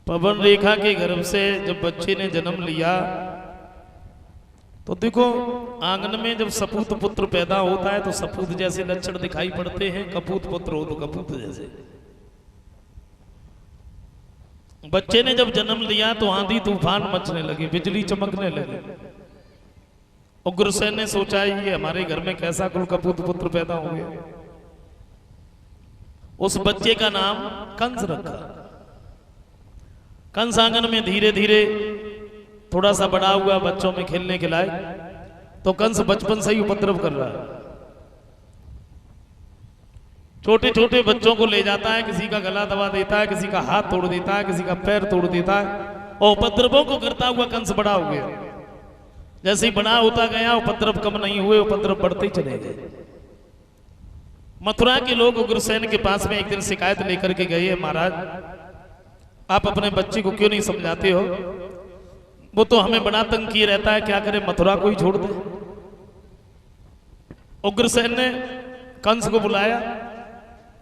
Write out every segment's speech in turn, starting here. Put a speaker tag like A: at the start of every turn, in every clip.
A: पवन रेखा के गर्भ से जब बच्चे ने जन्म लिया तो देखो आंगन में जब सपूत पुत्र पैदा होता है तो सपूत जैसे लक्षण दिखाई पड़ते हैं, कपूत पुत्र हो तो कपूत जैसे। बच्चे ने जब जन्म लिया तो आंधी तूफान मचने लगे, बिजली चमकने लगी। उग्रसेन ने सोचा ये हमारे घर में कैसा कुल कपूत पुत्र पैदा हो गया। उस बच्चे का नाम कंस रखा। कंस आंगन में धीरे धीरे थोड़ा सा बड़ा हुआ, बच्चों में खेलने के लायक, तो कंस बचपन से ही उपद्रव कर रहा है। छोटे छोटे बच्चों को ले जाता है, किसी का गला दबा देता है, किसी का हाथ तोड़ देता है, किसी का पैर तोड़ देता है, और उपद्रवों को करता हुआ कंस बड़ा हो गया। जैसे ही बड़ा होता गया उपद्रव कम नहीं हुए, उपद्रव बढ़ते ही चले गए। मथुरा के लोग उग्रसेन के पास में एक दिन शिकायत लेकर के गए, महाराज आप अपने बच्चे को क्यों नहीं समझाते हो, वो तो हमें बड़ा तंग किए रहता है, क्या करे मथुरा को ही छोड़ दे। उग्रसेन ने कंस को बुलाया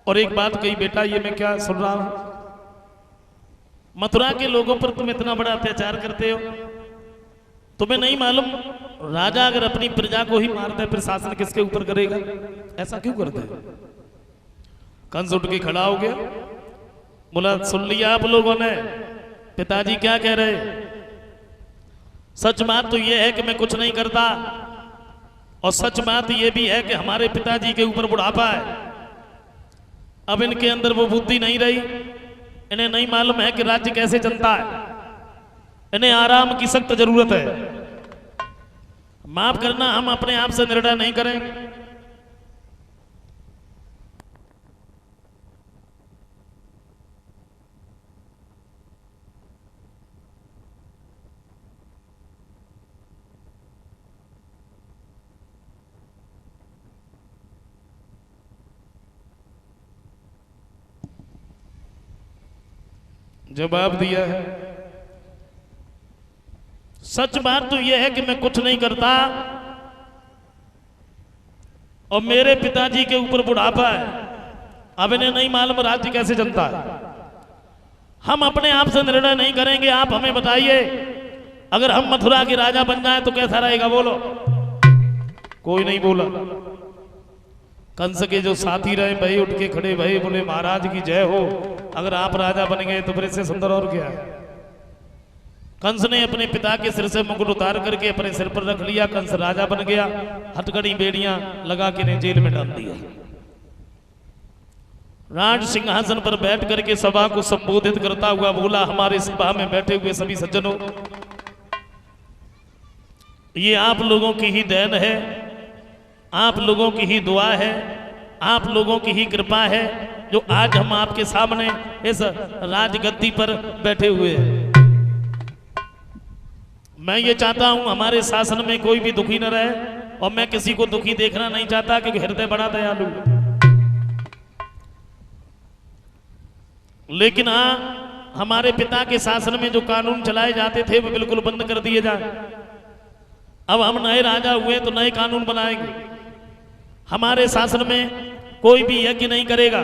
A: और एक बात कही, बेटा ये मैं क्या सुन रहा हूं, मथुरा के लोगों पर तुम इतना बड़ा अत्याचार करते हो, तुम्हें नहीं मालूम राजा अगर अपनी प्रजा को ही मारता है फिर शासन किसके ऊपर करेगा, ऐसा क्यों करते हो। कंस उठ के खड़ा हो गया, बोला सुन लिया आप लोगों ने पिताजी क्या कह रहे, सच बात तो यह है कि मैं कुछ नहीं करता, और सच बात यह भी है कि हमारे पिताजी के ऊपर बुढ़ापा है। अब इनके अंदर वो बुद्धि नहीं रही, इन्हें नहीं मालूम है कि राज्य कैसे चलता है, इन्हें आराम की सख्त जरूरत है। माफ करना, हम अपने आप से निर्णय नहीं करेंगे। जवाब दिया है, सच बात तो यह है कि मैं कुछ नहीं करता और मेरे पिताजी के ऊपर बुढ़ापा है। अब इन्हें नहीं मालूम राज्य कैसे चलता है। हम अपने आप से निर्णय नहीं करेंगे, आप हमें बताइए अगर हम मथुरा के राजा बन जाए तो कैसा रहेगा, बोलो। कोई नहीं बोला। कंस के जो साथी रहे भाई उठ के खड़े भाई, बोले महाराज की जय हो, अगर आप राजा बन गए तो फिर इससे सुंदर और क्या है। कंस ने अपने पिता के सिर से मुकुट उतार करके अपने सिर पर रख लिया, कंस राजा बन गया। हथकड़ी बेड़ियां लगा के ने जेल में डाल दिया। राज सिंहासन पर बैठ करके सभा को संबोधित करता हुआ बोला, हमारे सभा में बैठे हुए सभी सज्जनों, ये आप लोगों की ही देन है, आप लोगों की ही दुआ है, आप लोगों की ही कृपा है जो आज हम आपके सामने इस राजगद्दी पर बैठे हुए हैं। मैं ये चाहता हूं हमारे शासन में कोई भी दुखी न रहे, और मैं किसी को दुखी देखना नहीं चाहता क्योंकि हृदय बड़ा दयालु। लेकिन हाँ, हमारे पिता के शासन में जो कानून चलाए जाते थे वो बिल्कुल बंद कर दिए जाए। अब हम नए राजा हुए तो नए कानून बनाएंगे। हमारे शासन में कोई भी यज्ञ नहीं करेगा।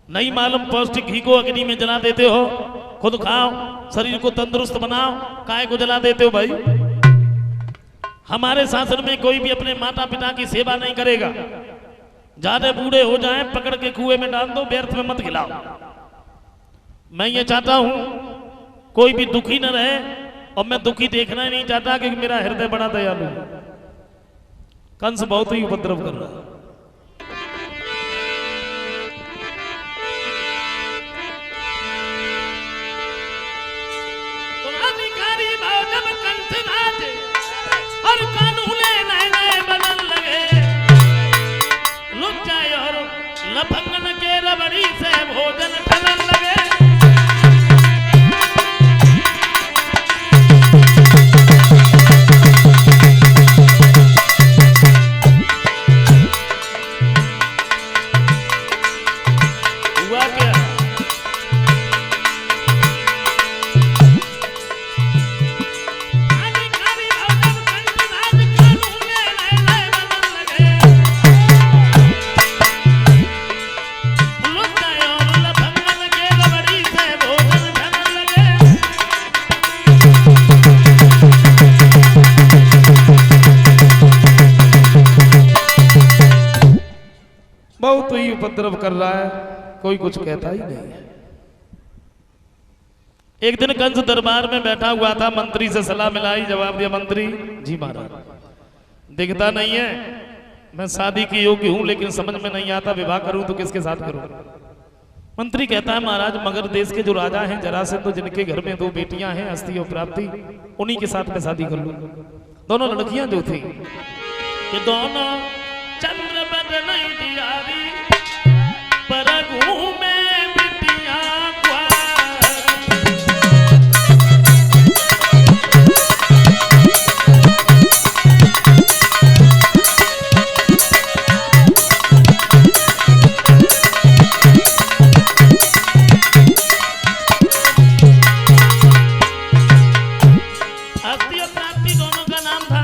A: नहीं मालूम पौष्टिक घी को अग्नि में जला देते हो, खुद खाओ, शरीर को तंदुरुस्त बनाओ, काय को जला देते हो भाई। हमारे शासन में कोई भी अपने माता पिता की सेवा नहीं करेगा। ज्यादा बूढ़े हो जाएं पकड़ के कुएं में डाल दो, व्यर्थ में मत खिलाओ। मैं ये चाहता हूं कोई भी दुखी न रहे, और मैं दुखी देखना ही नहीं चाहता क्योंकि मेरा हृदय बड़ा दयालु है। कंस बहुत ही उपद्रव कर रहा है।
B: और कानूने नए नए बदल लगे, लुक जाए और लफंगन के रबड़ी से भोजन ठलन लगे।
A: हुआ क्या? ही उपद्रव कर रहा है, कोई कुछ कहता ही नहीं है। एक दिन कंस दरबार में बैठा हुआ था, मंत्री से सलाह मिलाई, जवाब दिया मंत्री जी महाराज दिखता नहीं है, मैं शादी की योग्य हूं लेकिन समझ में नहीं आता विवाह करूं तो किसके साथ करूं। मंत्री कहता है महाराज मगर देश के जो राजा हैं जरासंध, तो जिनके घर में 2 बेटियां हैं हस्ती और प्राप्ति, उन्हीं के साथ में शादी कर लूं। दोनों लड़कियां जो थी
B: कि दोनों चंद्र बदन उजियारी पर घूमे बिटिया ग्वार। हस्ती और प्राप्ति दोनों का नाम था।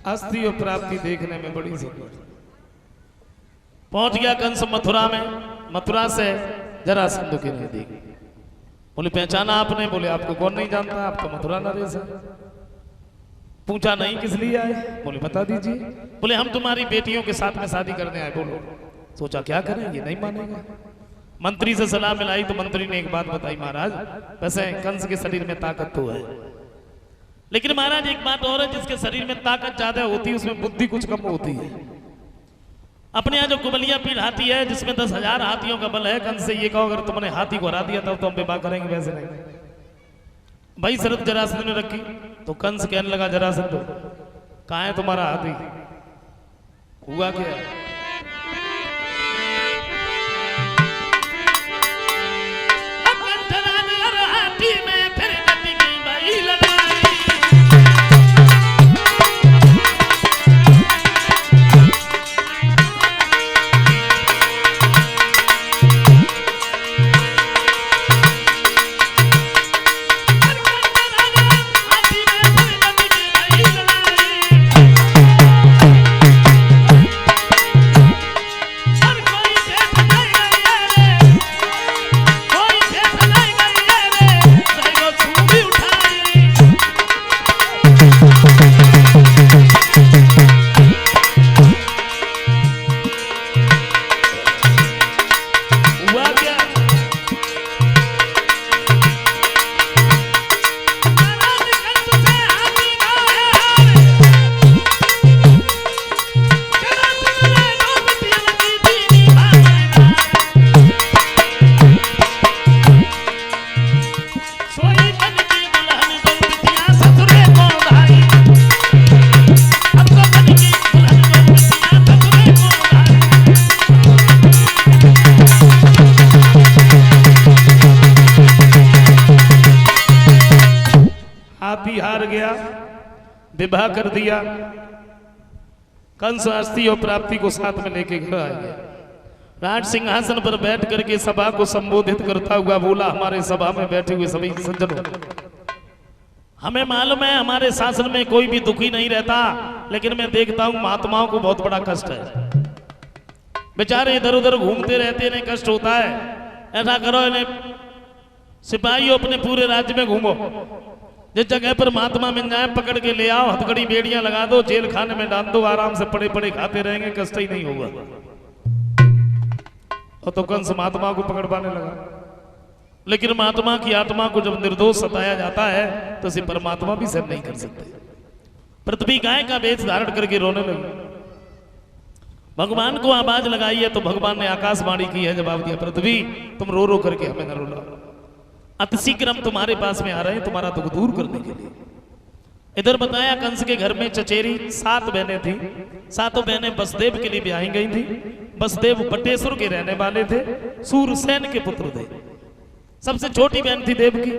A: हस्ती और प्राप्ति देखने में बड़ी सुंदर। पहुंच गया कंस मथुरा में, मथुरा से जरासंध के नजदीक। बोले पहचाना आपने? बोले आपको कौन नहीं जानता, आप तो मथुरा नरेश हैं। पूछा नहीं किस लिए आए? बोले बता दीजिए। बोले हम तुम्हारी बेटियों के साथ में शादी करने आए। बोलो। सोचा क्या करें, ये नहीं मानेगा। मंत्री से सलाह मिलाई तो मंत्री ने एक बात बताई, महाराज वैसे कंस के शरीर में ताकत तो है, लेकिन महाराज एक बात और है, जिसके शरीर में ताकत ज्यादा होती है उसमें बुद्धि कुछ कम होती है। अपने यहाँ जो कुबलिया पीढ़ हाथी है जिसमें 10,000 हाथियों का बल है, कंस से ये कहो अगर तुमने हाथी को हरा दिया तब तो हम विवाह करेंगे, वैसे नहीं। भाई शरत जरासंध ने रखी तो कंस कहने लगा जरासंध कहाँ है तुम्हारा हाथी? हुआ क्या? हार गया, विवाह कर दिया। कंस हस्ती और प्राप्ति को साथ में लेके घर आ गया। राज सिंहासन पर बैठ करके सभा को संबोधित करता हुआ बोला, हमारे सभा में बैठे हुए सभी सज्जनों, हमें मालूम है हमारे शासन में कोई भी दुखी नहीं रहता, लेकिन मैं देखता हूं महात्माओं को बहुत बड़ा कष्ट है। बेचारे इधर उधर घूमते रहते, इन्हें कष्ट होता है। ऐसा करो, इन्हें सिपाहियों अपने पूरे राज्य में घूमो, जिस जगह पर महात्मा मिल जाए पकड़ के ले आओ, हथकड़ी बेड़ियां लगा दो, जेल खाने में डाल दो, आराम से पड़े पड़े खाते रहेंगे, कष्ट ही नहीं होगा। और तो कंस महात्मा को पकड़ पाने लगा। लेकिन महात्मा की आत्मा को जब निर्दोष सताया जाता है तो इसे परमात्मा भी सहन नहीं कर सकते। पृथ्वी गाय का वेश धारण करके रोने लगी। भगवान को आवाज लगाई है तो भगवान ने आकाशवाणी की है, जवाब दिया, पृथ्वी तुम रो रो करके हमें न रुलाओ, अतिशीघ्र हम तुम्हारे पास में आ रहे हैं तुम्हारा दुख दूर करने के लिए। इधर बताया कंस के घर में चचेरी 7 बहनें थी। 7 बहनें वसुदेव के लिए ब्याही गई थी। वसुदेव बटेश्वर के रहने वाले थे, सूरसेन के पुत्र थे। सबसे छोटी बहन थी देव की।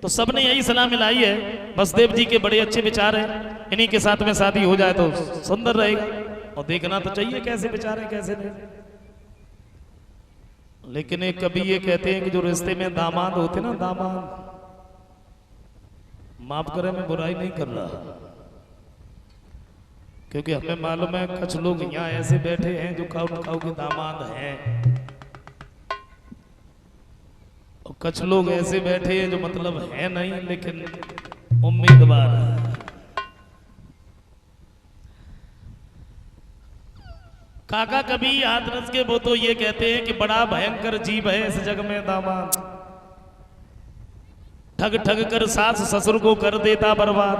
A: तो सबने यही सलाह मिलाई है, वसुदेव जी के बड़े अच्छे विचार हैं, इन्हीं के साथ में शादी हो जाए तो सुंदर रहेगा। और देखना तो चाहिए कैसे विचार है कैसे नहीं। लेकिन एक कभी ये कहते हैं कि जो रिश्ते में दामाद होते ना, दामाद, माफ करें मैं बुराई नहीं कर रहा, क्योंकि हमें मालूम है कुछ लोग यहाँ ऐसे बैठे हैं जो खाऊ खाऊ के दामाद हैं, और कुछ लोग ऐसे बैठे हैं जो मतलब है नहीं लेकिन उम्मीदवार है। काका कभी हाथरस के वो तो ये कहते हैं कि बड़ा भयंकर जीव है इस जग में दामाद, ठग ठग कर सास ससुर को कर देता बर्बाद।